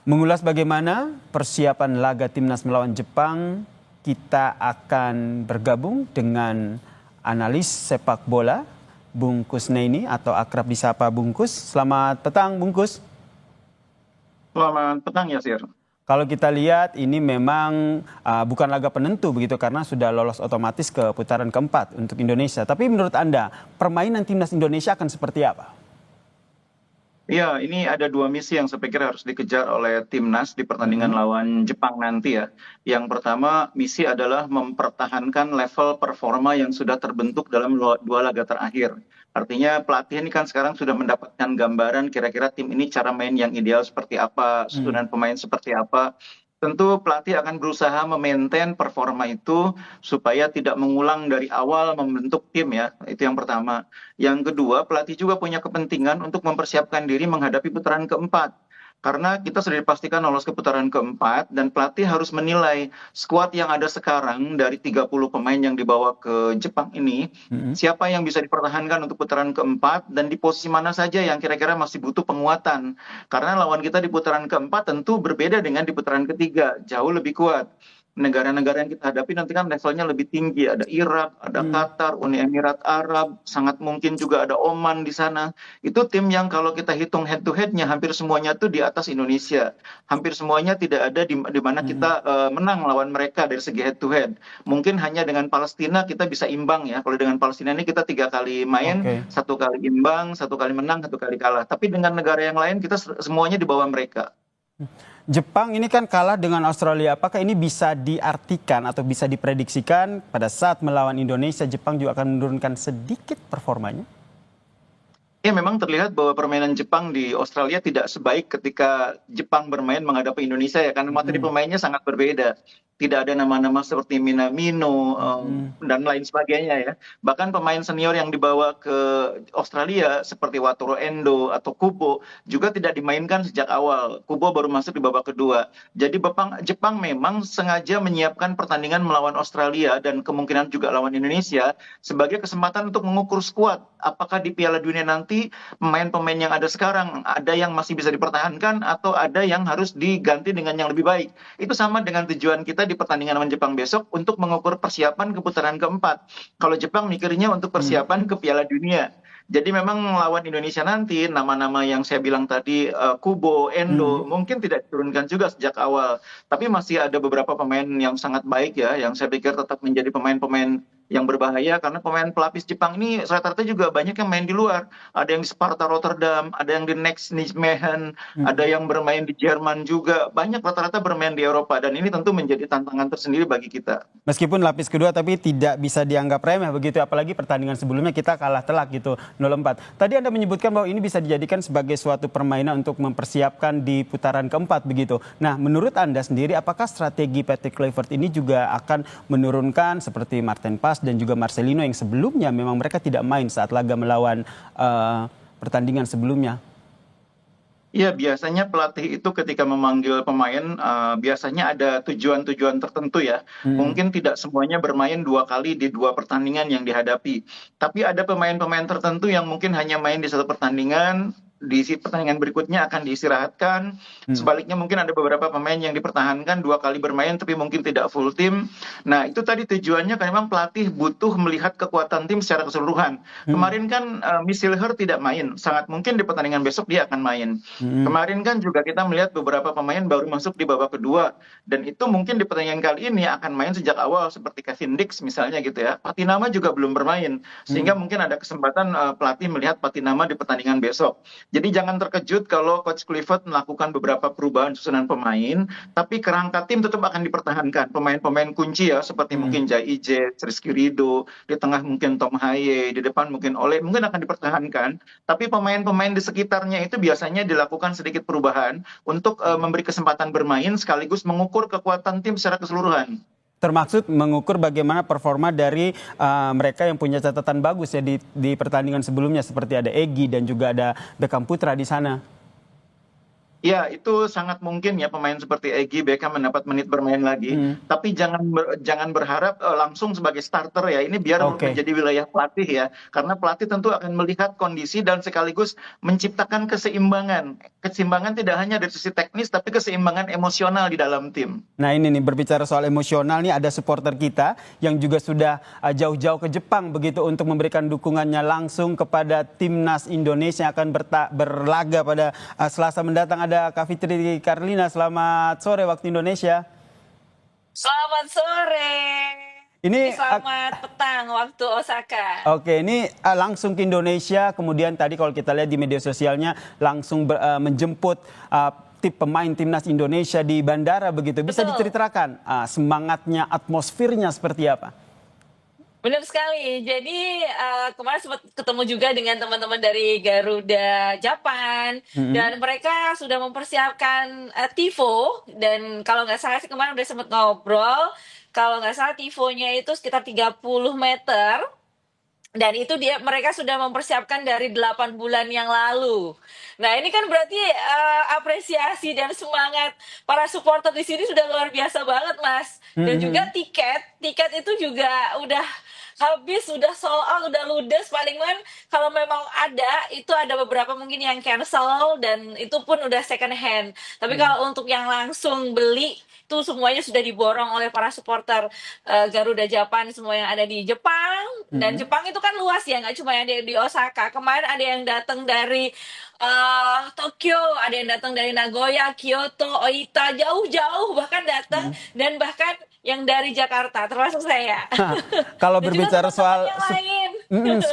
Mengulas bagaimana persiapan laga timnas melawan Jepang, kita akan bergabung dengan analis sepak bola Bung Kusnaini atau akrab disapa Bungkus. Selamat petang Bungkus. Selamat petang ya, Sir. Kalau kita lihat ini memang bukan laga penentu begitu karena sudah lolos otomatis ke putaran keempat untuk Indonesia. Tapi menurut Anda permainan timnas Indonesia akan seperti apa? Ya, ini ada dua misi yang saya pikir harus dikejar oleh timnas di pertandingan lawan Jepang nanti ya. Yang pertama, misi adalah mempertahankan level performa yang sudah terbentuk dalam dua laga terakhir. Artinya pelatih ini kan sekarang sudah mendapatkan gambaran kira-kira tim ini cara main yang ideal seperti apa, susunan pemain seperti apa. Tentu pelatih akan berusaha memaintain performa itu supaya tidak mengulang dari awal membentuk tim ya. Itu yang pertama. Yang kedua, pelatih juga punya kepentingan untuk mempersiapkan diri menghadapi putaran keempat. Karena kita sudah dipastikan lolos ke putaran keempat dan pelatih harus menilai skuad yang ada sekarang dari 30 pemain yang dibawa ke Jepang ini, siapa yang bisa dipertahankan untuk putaran keempat dan di posisi mana saja yang kira-kira masih butuh penguatan. Karena lawan kita di putaran keempat tentu berbeda dengan di putaran ketiga, jauh lebih kuat. Negara-negara yang kita hadapi nanti kan levelnya lebih tinggi. Ada Irak, ada Qatar, Uni Emirat Arab, sangat mungkin juga ada Oman di sana. Itu tim yang kalau kita hitung head to head-nya hampir semuanya tuh di atas Indonesia. Hampir semuanya tidak ada di mana kita menang lawan mereka dari segi head to head. Mungkin hanya dengan Palestina kita bisa imbang ya. Kalau dengan Palestina ini kita 3 kali main, 1 kali imbang, 1 kali menang, 1 kali kalah. Tapi dengan negara yang lain kita semuanya di bawah mereka. Jepang ini kan kalah dengan Australia. Apakah ini bisa diartikan atau bisa diprediksikan pada saat melawan Indonesia, Jepang juga akan menurunkan sedikit performanya? Ya, memang terlihat bahwa permainan Jepang di Australia tidak sebaik ketika Jepang bermain menghadapi Indonesia ya, karena materi pemainnya sangat berbeda. Tidak ada nama-nama seperti Minamino dan lain sebagainya ya. Bahkan pemain senior yang dibawa ke Australia seperti Wataru Endo atau Kubo juga tidak dimainkan sejak awal. Kubo baru masuk di babak kedua. Jadi Jepang memang sengaja menyiapkan pertandingan melawan Australia dan kemungkinan juga lawan Indonesia sebagai kesempatan untuk mengukur skuad. Apakah di Piala Dunia nanti pemain-pemain yang ada sekarang ada yang masih bisa dipertahankan atau ada yang harus diganti dengan yang lebih baik. Itu sama dengan tujuan kita di pertandingan lawan Jepang besok untuk mengukur persiapan ke putaran keempat. Kalau Jepang mikirnya untuk persiapan ke Piala Dunia. Jadi memang lawan Indonesia nanti nama-nama yang saya bilang tadi Kubo, Endo mungkin tidak diturunkan juga sejak awal. Tapi masih ada beberapa pemain yang sangat baik ya, yang saya pikir tetap menjadi pemain-pemain yang berbahaya karena pemain pelapis Jepang ini rata-rata juga banyak yang main di luar. Ada yang di Sparta Rotterdam, ada yang di Next Nijmegen, ada yang bermain di Jerman juga. Banyak rata-rata bermain di Eropa dan ini tentu menjadi tantangan tersendiri bagi kita. Meskipun lapis kedua tapi tidak bisa dianggap remeh begitu, apalagi pertandingan sebelumnya kita kalah telak gitu 0-4. Tadi Anda menyebutkan bahwa ini bisa dijadikan sebagai suatu permainan untuk mempersiapkan di putaran keempat begitu. Nah, menurut Anda sendiri apakah strategi Patrick Kluivert ini juga akan menurunkan seperti Martin Pas dan juga Marcelino yang sebelumnya memang mereka tidak main saat laga melawan pertandingan sebelumnya? Iya, biasanya pelatih itu ketika memanggil pemain biasanya ada tujuan-tujuan tertentu ya. Mungkin tidak semuanya bermain 2 kali di 2 pertandingan yang dihadapi. Tapi ada pemain-pemain tertentu yang mungkin hanya main di 1 pertandingan, di pertandingan berikutnya akan diistirahatkan. Sebaliknya mungkin ada beberapa pemain yang dipertahankan 2 kali bermain tapi mungkin tidak full tim. Nah, itu tadi tujuannya kan memang pelatih butuh melihat kekuatan tim secara keseluruhan. Kemarin kan Misilher tidak main, sangat mungkin di pertandingan besok dia akan main. Kemarin kan juga kita melihat beberapa pemain baru masuk di babak kedua dan itu mungkin di pertandingan kali ini akan main sejak awal seperti Kevin Dix misalnya gitu ya. Patinama juga belum bermain sehingga mungkin ada kesempatan pelatih melihat Patinama di pertandingan besok. Jadi jangan terkejut kalau Coach Kluivert melakukan beberapa perubahan susunan pemain, tapi kerangka tim tetap akan dipertahankan. Pemain-pemain kunci ya, seperti mungkin Jai Ije, Rizky Ridho, di tengah mungkin Tom Haye, di depan mungkin Ole, mungkin akan dipertahankan. Tapi pemain-pemain di sekitarnya itu biasanya dilakukan sedikit perubahan untuk memberi kesempatan bermain sekaligus mengukur kekuatan tim secara keseluruhan. Termaksud mengukur bagaimana performa dari mereka yang punya catatan bagus ya di pertandingan sebelumnya seperti ada Egy dan juga ada Beckham Putra di sana. Ya, itu sangat mungkin ya pemain seperti Egy Beckham mendapat menit bermain lagi. Hmm, Tapi jangan berharap langsung sebagai starter ya. Ini biar oke. menjadi wilayah pelatih ya. Karena pelatih tentu akan melihat kondisi dan sekaligus menciptakan keseimbangan. Keseimbangan tidak hanya dari sisi teknis, tapi keseimbangan emosional di dalam tim. Nah ini nih berbicara soal emosional nih ada supporter kita yang juga sudah jauh-jauh ke Jepang begitu untuk memberikan dukungannya langsung kepada timnas Indonesia yang akan berlaga pada Selasa mendatang. Ada Kak Fitri Karlina, selamat sore waktu Indonesia. Selamat sore. Ini Ini selamat petang waktu Osaka. oke, ini langsung ke Indonesia. Kemudian tadi kalau kita lihat di media sosialnya langsung menjemput tim pemain timnas Indonesia di bandara begitu. Bisa Betul, diceritakan semangatnya, atmosfernya seperti apa? benar sekali. Jadi kemarin sempat ketemu juga dengan teman-teman dari Garuda Japan Mm-mm. dan mereka sudah mempersiapkan tifo dan kalau nggak salah sih kemarin udah sempat ngobrol. Kalau nggak salah tifonya itu sekitar 30 meter. Dan itu mereka sudah mempersiapkan dari 8 bulan yang lalu. Nah, ini kan berarti apresiasi dan semangat para supporter di sini sudah luar biasa banget, Mas. Dan juga Mm-mm. tiket itu juga udah habis, udah sold out, udah ludes. Paling kan kalau memang itu ada beberapa mungkin yang cancel dan itu pun udah second hand. Tapi kalau untuk yang langsung beli itu semuanya sudah diborong oleh para supporter Garuda Japan semua yang ada di Jepang. Dan Mm-mm. Jepang itu kan luas ya, nggak cuma yang di Osaka. Kemarin ada yang datang dari Tokyo, ada yang datang dari Nagoya, Kyoto, Oita, jauh-jauh bahkan datang dan bahkan yang dari Jakarta termasuk saya. Kalau Dan juga berbicara teman-teman soal yang lain.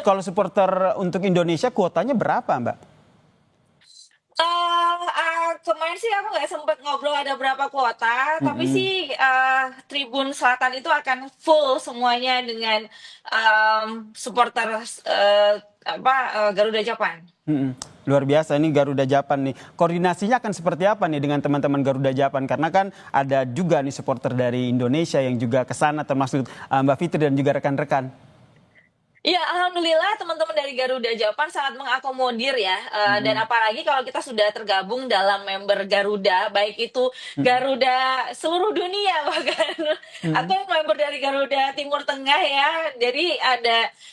kalau supporter untuk Indonesia kuotanya berapa, Mbak? Kemarin sih aku nggak sempet ngobrol ada berapa kuota, tapi Mm-mm. sih Tribun Selatan itu akan full semuanya dengan supporter Garuda Japan. Mm-mm. Luar biasa ini Garuda Japan nih. Koordinasinya akan seperti apa nih dengan teman-teman Garuda Japan? Karena kan ada juga nih supporter dari Indonesia yang juga ke sana termasuk Mbak Fitri dan juga rekan-rekan. Iya, alhamdulillah teman-teman dari Garuda Japan sangat mengakomodir ya. Dan Mm-mm. apalagi kalau kita sudah tergabung dalam member Garuda, baik itu Mm-mm. Garuda seluruh dunia bahkan, Mm-mm. atau member dari Garuda Timur Tengah ya. Jadi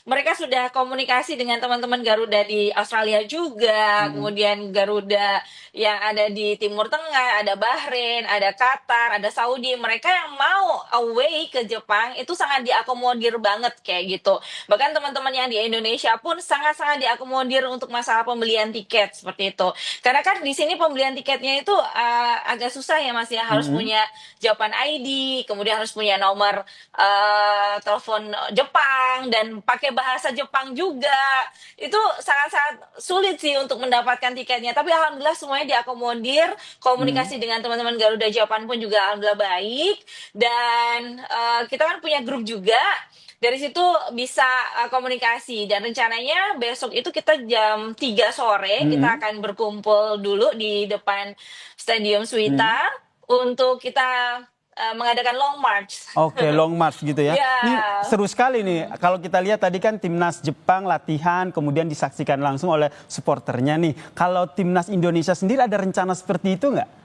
mereka sudah komunikasi dengan teman-teman Garuda di Australia juga, Mm-mm. kemudian Garuda yang ada di Timur Tengah, ada Bahrain, ada Qatar, ada Saudi. Mereka yang mau away ke Jepang itu sangat diakomodir banget kayak gitu. Bahkan teman-teman yang di Indonesia pun sangat-sangat diakomodir untuk masalah pembelian tiket seperti itu. Karena kan di sini pembelian tiketnya itu agak susah ya Mas ya, harus Mm-mm. punya Japan ID, kemudian harus punya nomor telepon Jepang dan pakai bahasa Jepang juga. Itu sangat-sangat sulit sih untuk mendapatkan tiketnya. Tapi alhamdulillah semuanya diakomodir, Mm-mm. komunikasi dengan teman-teman Garuda Japan pun juga alhamdulillah baik dan kita kan punya grup juga dari situ bisa komunikasi dan rencananya besok itu kita jam 3 sore kita Mm-mm. akan berkumpul dulu di depan Stadium Mm-mm. Suita untuk kita mengadakan long march. Oke, long march gitu ya. Ya, Ini seru sekali nih. Kalau kita lihat tadi kan timnas Jepang latihan, kemudian disaksikan langsung oleh supporternya nih. Kalau timnas Indonesia sendiri ada rencana seperti itu nggak?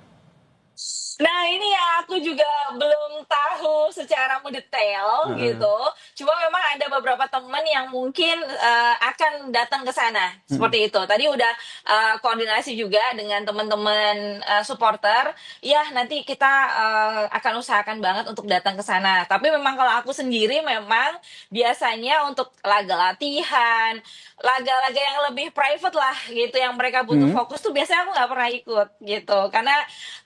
nah ini ya aku juga belum tahu secara mendetail Heeh. gitu. Cuma memang ada beberapa teman yang mungkin akan datang ke sana Mm-mm. seperti itu. Tadi udah koordinasi juga dengan teman-teman supporter. Ya nanti kita akan usahakan banget untuk datang ke sana. Tapi memang kalau aku sendiri memang biasanya untuk laga latihan, laga-laga yang lebih private lah gitu, yang mereka butuh Mm-mm. fokus tuh biasanya aku nggak pernah ikut gitu. Karena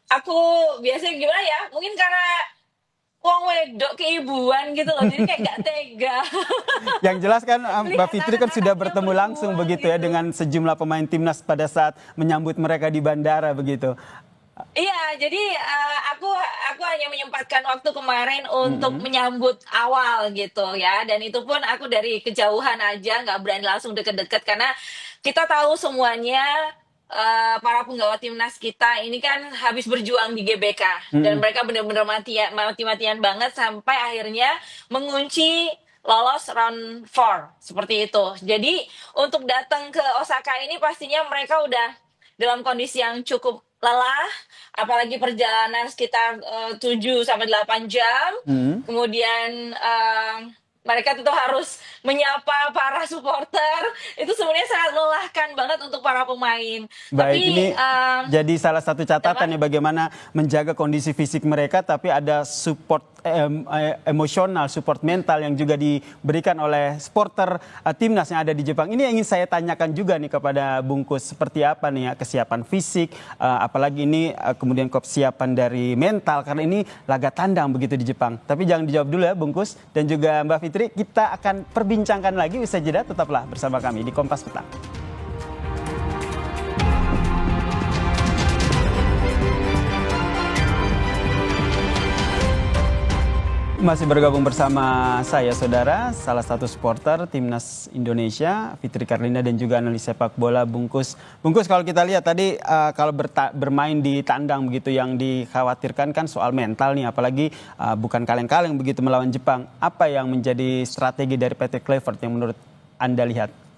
aku biasanya gimana ya? Mungkin karena wong wedok keibuan gitu loh. Jadi kayak gak tega Yang jelas kan Mbak melihat Fitri kan sudah anak-anaknya bertemu langsung berjuang begitu ya gitu. dengan sejumlah pemain timnas pada saat menyambut mereka di bandara begitu. Iya, jadi aku hanya menyempatkan waktu kemarin untuk Mm-mm. menyambut awal gitu ya. Dan itu pun aku dari kejauhan aja, nggak berani langsung deket-deket karena kita tahu semuanya para penggawa timnas kita ini kan habis berjuang di GBK dan Mm-mm. mereka benar-benar mati-matian banget sampai akhirnya mengunci lolos round 4 seperti itu. Jadi untuk datang ke Osaka ini pastinya mereka udah dalam kondisi yang cukup lelah, apalagi perjalanan sekitar 7 sampai 8 jam. Hmm. Kemudian mereka tentu harus menyapa para supporter. Itu sebenarnya sangat melelahkan banget untuk para pemain. Baik, Tapi ini jadi salah satu apa? catatan ya bagaimana menjaga kondisi fisik mereka, tapi ada support emosional, support mental yang juga diberikan oleh supporter timnas yang ada di Jepang. Ini yang ingin saya tanyakan juga nih kepada Bungkus, seperti apa nih ya kesiapan fisik, apalagi ini kemudian kesiapan dari mental, karena ini laga tandang begitu di Jepang. Tapi jangan dijawab dulu ya Bungkus dan juga Mbak Fitri, kita akan perbincangkan lagi usai jeda, tetaplah bersama kami di Kompas Petang. Masih bergabung bersama saya saudara, salah satu supporter Timnas Indonesia, Fitri Karlina, dan juga analis sepak bola Bungkus. Bungkus, kalau kita lihat tadi kalau bermain di tandang begitu, yang dikhawatirkan kan soal mental nih, apalagi bukan kaleng-kaleng begitu melawan Jepang. Apa yang menjadi strategi dari PT Kluivert yang menurut Anda lihat?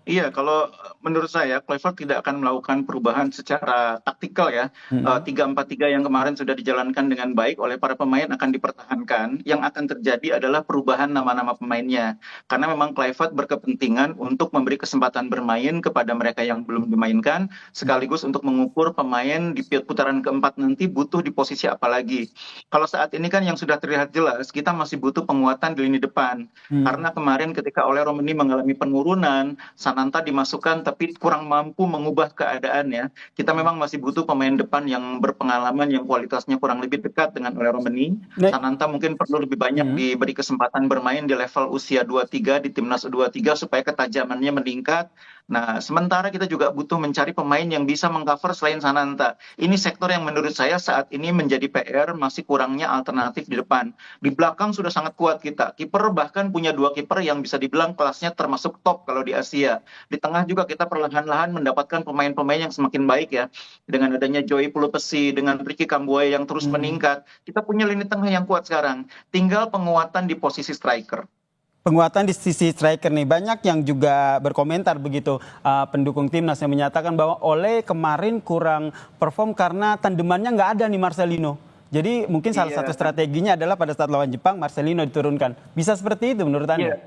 Iya, kalau menurut saya Kluivert tidak akan melakukan perubahan secara taktikal ya. 3-4-3 yang kemarin sudah dijalankan dengan baik oleh para pemain akan dipertahankan. Yang akan terjadi adalah perubahan nama-nama pemainnya. Karena memang Kluivert berkepentingan untuk memberi kesempatan bermain kepada mereka yang belum dimainkan, sekaligus untuk mengukur pemain di putaran keempat nanti butuh di posisi apa lagi. Kalau saat ini kan yang sudah terlihat jelas, kita masih butuh penguatan di lini depan. Karena kemarin ketika Ole Romeni mengalami penurunan, Sananta dimasukkan tapi kurang mampu mengubah keadaannya. Kita memang masih butuh pemain depan yang berpengalaman, yang kualitasnya kurang lebih dekat dengan Ole Romeni. Sananta mungkin perlu lebih banyak diberi kesempatan bermain di level usia 23 di Timnas U23 supaya ketajamannya meningkat. Nah, sementara kita juga butuh mencari pemain yang bisa mengcover selain Sananta. Ini sektor yang menurut saya saat ini menjadi PR, masih kurangnya alternatif di depan. Di belakang sudah sangat kuat kita. Kiper bahkan punya 2 kiper yang bisa dibilang kelasnya termasuk top kalau di Asia. Di tengah juga kita perlahan-lahan mendapatkan pemain-pemain yang semakin baik ya. Dengan adanya Joey Pulupesi, dengan Ricky Kambuaya yang terus meningkat. Kita punya lini tengah yang kuat sekarang. Tinggal penguatan di posisi striker. Penguatan di sisi striker nih, banyak yang juga berkomentar begitu, pendukung timnas yang menyatakan bahwa Ole kemarin kurang perform karena tandemannya nggak ada nih Marcelino. Jadi mungkin salah satu strateginya adalah pada saat lawan Jepang Marcelino diturunkan. Bisa seperti itu menurut Anda?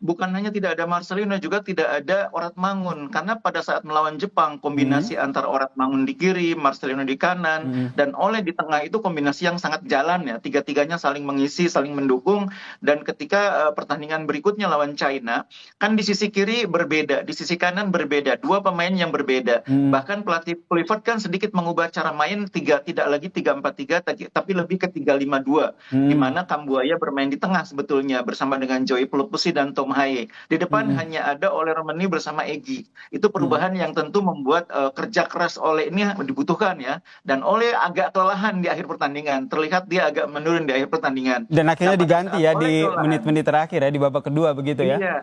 Bukan hanya tidak ada Marcelino, juga tidak ada Orat Mangun. Karena pada saat melawan Jepang, kombinasi antara Orat Mangun di kiri, Marcelino di kanan, dan Ole di tengah itu kombinasi yang sangat jalan ya. Tiga-tiganya saling mengisi, saling mendukung. Dan ketika pertandingan berikutnya lawan China, kan di sisi kiri berbeda, di sisi kanan berbeda. 2 pemain yang berbeda. Bahkan pelatih Kluivert kan sedikit mengubah cara main, tidak lagi 3-4-3, tapi lebih ke 3-5-2. Di mana Kambuaya bermain di tengah sebetulnya, bersama dengan Joey Pulupesi dan Tom Haye. Di depan hanya ada Ole Romeni bersama Egy. Itu perubahan yang tentu membuat kerja keras Ole ini dibutuhkan ya. Dan Ole agak kelelahan di akhir pertandingan. Terlihat dia agak menurun di akhir pertandingan. Dan akhirnya diganti ya di menit-menit terakhir ya, di babak kedua begitu ya. Iya.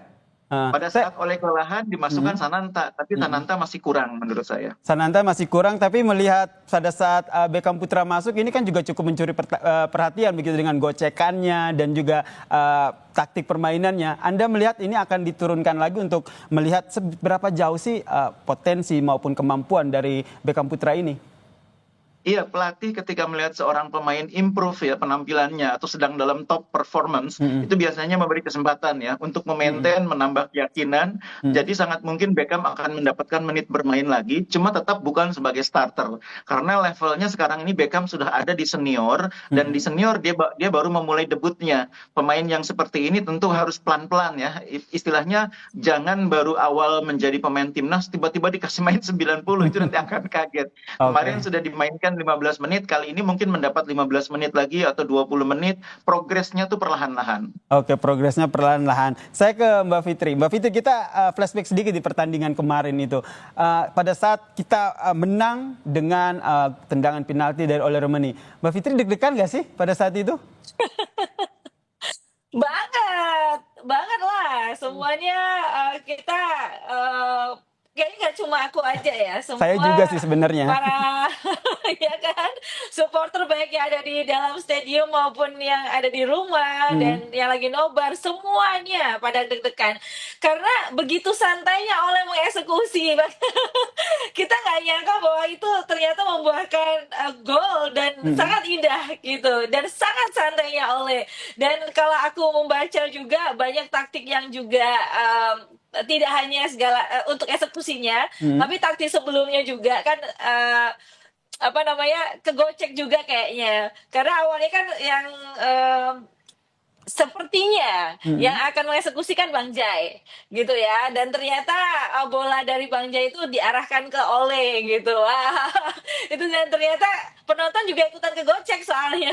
Pada saat Ole kelelahan dimasukkan Sananta, tapi Sananta masih kurang menurut saya. Sananta masih kurang, tapi melihat pada saat Beckham Putra masuk, ini kan juga cukup mencuri perhatian begitu dengan gocekannya dan juga taktik permainannya. Anda melihat ini akan diturunkan lagi untuk melihat seberapa jauh sih potensi maupun kemampuan dari Beckham Putra ini? Iya, pelatih ketika melihat seorang pemain improve ya penampilannya atau sedang dalam top performance, itu biasanya memberi kesempatan ya untuk memaintain, menambah keyakinan. Jadi sangat mungkin Beckham akan mendapatkan menit bermain lagi, cuma tetap bukan sebagai starter. Karena levelnya sekarang ini Beckham sudah ada di senior, dan di senior dia baru memulai debutnya. Pemain yang seperti ini tentu harus pelan-pelan ya. Istilahnya jangan baru awal menjadi pemain timnas tiba-tiba dikasih main 90, itu nanti akan kaget. Kemarin sudah dimainkan 15 menit, kali ini mungkin mendapat 15 menit lagi atau 20 menit, progresnya tuh perlahan-lahan. Oke, progresnya perlahan-lahan. Saya ke Mbak Fitri. Mbak Fitri, kita flashback sedikit di pertandingan kemarin itu. Pada saat kita menang dengan tendangan penalti dari Ole Romeni, Mbak Fitri deg-degan nggak sih pada saat itu? Banget lah. Semuanya kita kayaknya nggak cuma aku aja ya. Semua Saya juga sih sebenarnya. para ya kan? Supporter baik yang ada di dalam stadium maupun yang ada di rumah dan yang lagi nobar, semuanya pada deg-degan. Karena begitu santainya Oleh mengeksekusi. Kita nggak nyangka bahwa itu ternyata membuahkan gol dan sangat indah gitu dan sangat santainya Oleh. Dan kalau aku membaca juga banyak taktik yang juga tidak hanya segala untuk eksekusinya, tapi taktik sebelumnya juga kan apa namanya kegocek juga kayaknya. Karena awalnya kan yang sepertinya yang akan mengeksekusikan Bang Jai gitu ya, dan ternyata bola dari Bang Jai itu diarahkan ke Oleh gitu. Wah, itu dan ternyata penonton juga ikutan kegocek soalnya.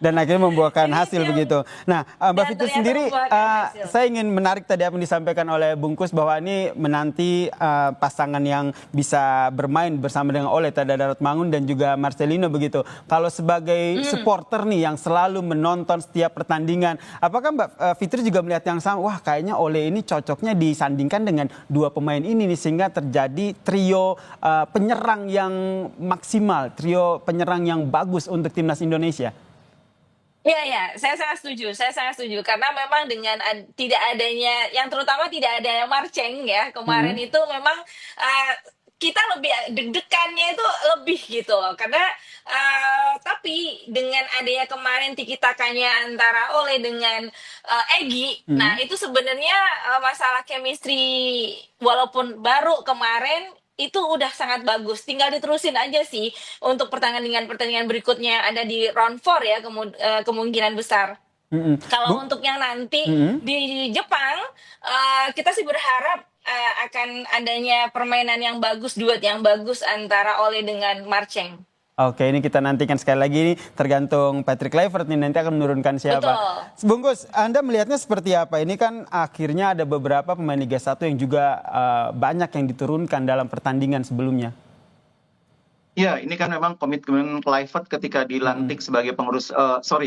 Dan akhirnya membuahkan Ini hasil yang begitu. Nah, Mbak dan Fitri ternyata sendiri, membuahkan hasil. saya ingin menarik tadi apa yang disampaikan oleh Bungkus bahwa ini menanti pasangan yang bisa bermain bersama dengan Oleh, Tada Darat Mangun dan juga Marcelino begitu. Kalau sebagai supporter nih yang selalu menonton setiap pertandingan, apakah Mbak Fitri juga melihat yang sama? Wah, kayaknya Oleh ini cocoknya disandingkan dengan dua pemain ini nih, sehingga terjadi trio penyerang yang maksimal, trio penyerang yang bagus untuk timnas Indonesia. Iya, ya, saya sangat setuju. Saya sangat setuju karena memang dengan tidak adanya, yang terutama tidak ada yang Marceng ya kemarin itu memang kita lebih deg-degannya itu lebih gitu loh. Karena tapi dengan adanya kemarin tiki-takanya antara Oleh dengan Egy, nah itu sebenarnya masalah chemistry walaupun baru kemarin itu udah sangat bagus. Tinggal diterusin aja sih untuk pertandingan-pertandingan berikutnya ada di round 4 ya kemungkinan besar. Kalau untuk yang nanti di Jepang, kita sih berharap akan adanya permainan yang bagus, duet yang bagus antara Oleh dengan Marceng. Oke, ini kita nantikan sekali lagi, ini tergantung Patrick Kluivert nih nanti akan menurunkan siapa. Betul. Bungkus, Anda melihatnya seperti apa? Ini kan akhirnya ada beberapa pemain Liga 1 yang juga banyak yang diturunkan dalam pertandingan sebelumnya. Ya, ini kan memang komitmen Kluivert ketika dilantik sebagai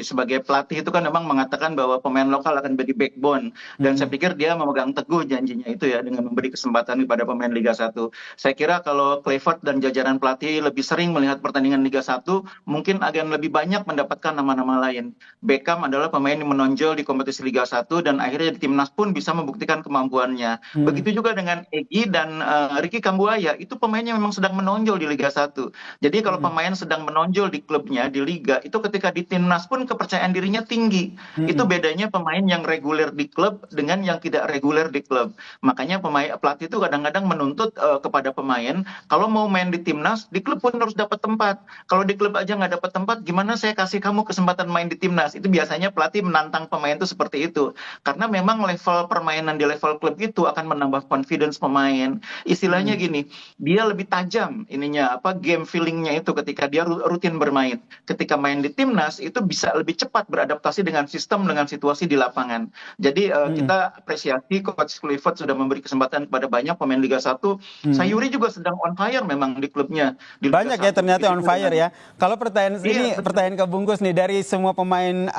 sebagai pelatih itu kan memang mengatakan bahwa pemain lokal akan menjadi backbone. Dan saya pikir dia memegang teguh janjinya itu ya dengan memberi kesempatan kepada pemain Liga 1. Saya kira kalau Kluivert dan jajaran pelatih lebih sering melihat pertandingan Liga 1, mungkin akan lebih banyak mendapatkan nama-nama lain. Beckham adalah pemain yang menonjol di kompetisi Liga 1 dan akhirnya di timnas pun bisa membuktikan kemampuannya. Begitu juga dengan Egy dan Ricky Kambuaya, itu pemainnya memang sedang menonjol di Liga 1. Jadi kalau pemain sedang menonjol di klubnya, di liga, itu ketika di timnas pun kepercayaan dirinya tinggi. Itu bedanya pemain yang reguler di klub dengan yang tidak reguler di klub. Makanya pelatih itu kadang-kadang menuntut kepada pemain, kalau mau main di timnas, di klub pun harus dapat tempat. Kalau di klub aja nggak dapat tempat, gimana saya kasih kamu kesempatan main di timnas? Itu biasanya pelatih menantang pemain itu seperti itu. Karena memang level permainan di level klub itu akan menambah confidence pemain. Istilahnya gini, dia lebih tajam ininya game feelingnya itu ketika dia rutin bermain. Ketika main di timnas itu bisa lebih cepat beradaptasi dengan sistem, dengan situasi di lapangan. Jadi kita apresiasi Coach Kluivert sudah memberi kesempatan kepada banyak pemain Liga 1. Sayuri juga sedang on fire memang di klubnya. Di Liga Banyak 1, ya ternyata on begitu fire ya. Kalau pertanyaan Iya, ini pertanyaan ke Bungkus nih, dari semua pemain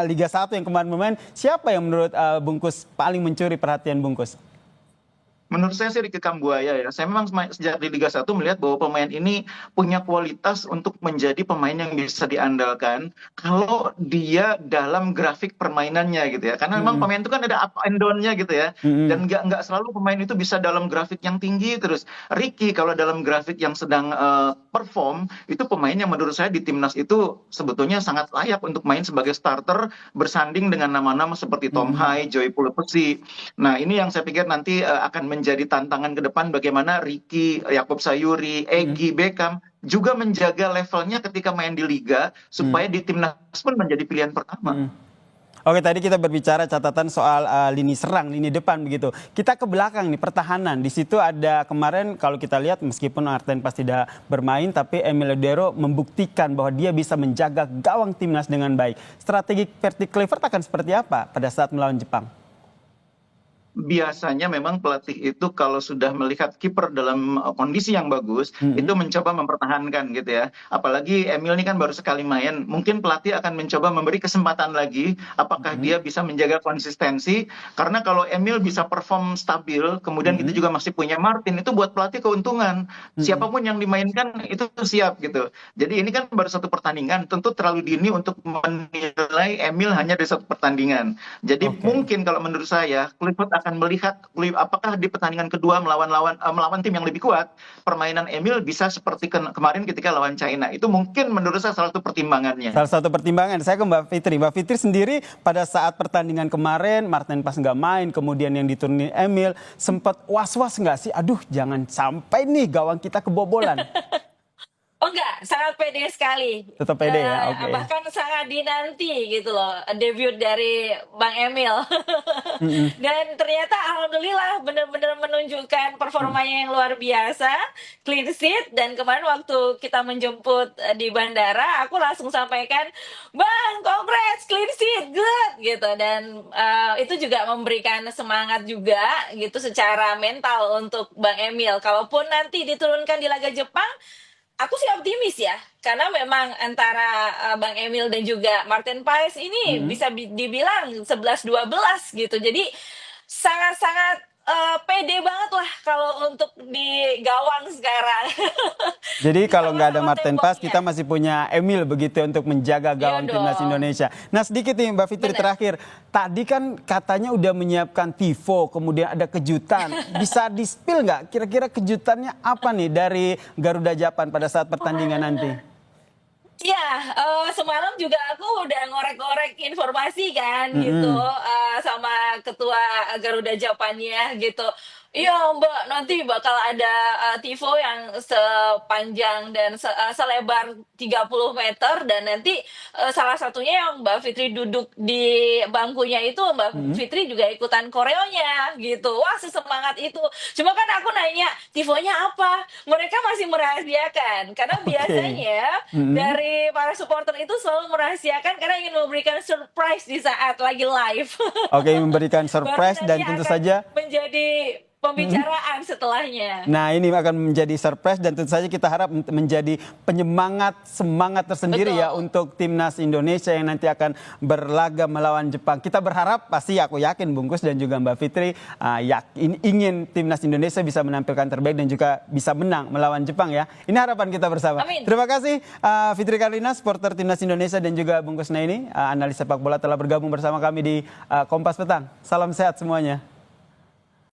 Liga 1 yang kemarin bermain, siapa yang menurut Bungkus paling mencuri perhatian Bungkus? Menurut saya sih Ricky Kambuaya ya. Saya memang sejak di Liga 1 melihat bahwa pemain ini punya kualitas untuk menjadi pemain yang bisa diandalkan kalau dia dalam grafik permainannya gitu ya. Karena memang pemain itu kan ada up and down-nya gitu ya. Dan nggak selalu pemain itu bisa dalam grafik yang tinggi terus. Ricky kalau dalam grafik yang sedang perform, itu pemain yang menurut saya di timnas itu sebetulnya sangat layak untuk main sebagai starter bersanding dengan nama-nama seperti Tom Hai, Joy Pulepesi. Nah, ini yang saya pikir nanti akan menjadi tantangan ke depan bagaimana Ricky, Yaakob Sayuri, Egy, Beckham juga menjaga levelnya ketika main di liga supaya di timnas pun menjadi pilihan pertama. Oke, tadi kita berbicara catatan soal lini serang, lini depan begitu. Kita ke belakang nih, pertahanan. Di situ ada kemarin kalau kita lihat meskipun Arten pas tidak bermain, tapi Emil Lodeiro membuktikan bahwa dia bisa menjaga gawang timnas dengan baik. Strategi Patrick Kluivert akan seperti apa pada saat melawan Jepang? biasanya memang pelatih itu kalau sudah melihat kiper dalam kondisi yang bagus, itu mencoba mempertahankan gitu ya. Apalagi Emil ini kan baru sekali main, mungkin pelatih akan mencoba memberi kesempatan lagi, apakah dia bisa menjaga konsistensi. Karena kalau Emil bisa perform stabil, kemudian kita juga masih punya Martin, itu buat pelatih keuntungan. Siapapun yang dimainkan itu siap gitu. Jadi ini kan baru satu pertandingan, tentu terlalu dini untuk menilai Emil hanya dari satu pertandingan. Jadi Oke. mungkin kalau menurut saya Clifford akan melihat apakah di pertandingan kedua melawan tim yang lebih kuat, permainan Emil bisa seperti kemarin ketika lawan China. Itu mungkin menurut saya salah satu pertimbangannya. Salah satu pertimbangan. Saya ke Mbak Fitri. Mbak Fitri sendiri pada saat pertandingan kemarin Martin pas nggak main, kemudian yang diturunin Emil, sempat was-was nggak sih? Aduh, jangan sampai nih gawang kita kebobolan. Oh enggak, sangat pede sekali. Tetap pede ya, oke. Bahkan sangat dinanti gitu loh, debut dari Bang Emil. Dan ternyata alhamdulillah benar-benar menunjukkan performanya yang luar biasa, clean sheet. Dan kemarin waktu kita menjemput di bandara, aku langsung sampaikan, Bang, congrats, clean sheet, good gitu. Dan itu juga memberikan semangat juga gitu secara mental untuk Bang Emil. Kalaupun nanti diturunkan di laga Jepang, aku sih optimis ya, karena memang antara Bang Emil dan juga Martin Paes ini bisa dibilang 11-12 gitu. Jadi sangat-sangat pede banget lah kalau untuk di gawang sekarang. Jadi Di kalau nggak ada sama-sama Martin Paes, kita temboknya. masih punya Emil begitu untuk menjaga Iya gawang timnas dong, Indonesia. Nah sedikit nih Mbak Fitri bener. terakhir. Tadi kan katanya udah menyiapkan tifo, kemudian ada kejutan. Bisa di-spill nggak? Kira-kira kejutannya apa nih dari Garuda Japan pada saat pertandingan nanti? Iya, semalam juga aku udah ngorek-ngorek informasi kan gitu sama ketua Garuda Japannya gitu. Iya Mbak, nanti bakal ada tifo yang sepanjang dan selebar 30 meter dan nanti salah satunya yang Mbak Fitri duduk di bangkunya itu Mbak Fitri juga ikutan koreonya gitu. Wah, sesemangat itu. Cuma kan aku nanya, tifonya apa? Mereka masih merahasiakan karena Oke. biasanya dari para supporter itu selalu merahasiakan karena ingin memberikan surprise di saat lagi live. Oke, memberikan Baru surprise nanti dan tentu akan saja. menjadi pembicaraan setelahnya. Nah ini akan menjadi surprise dan tentu saja kita harap menjadi semangat tersendiri ya Betul. untuk timnas Indonesia yang nanti akan berlaga melawan Jepang. Kita berharap pasti aku yakin Bungkus dan juga Mbak Fitri ingin timnas Indonesia bisa menampilkan terbaik dan juga bisa menang melawan Jepang ya. Ini harapan kita bersama. Amin. Terima kasih Fitri Karlina, supporter timnas Indonesia dan juga Bungkus Naini, analis sepak bola telah bergabung bersama kami di Kompas Petang. Salam sehat semuanya.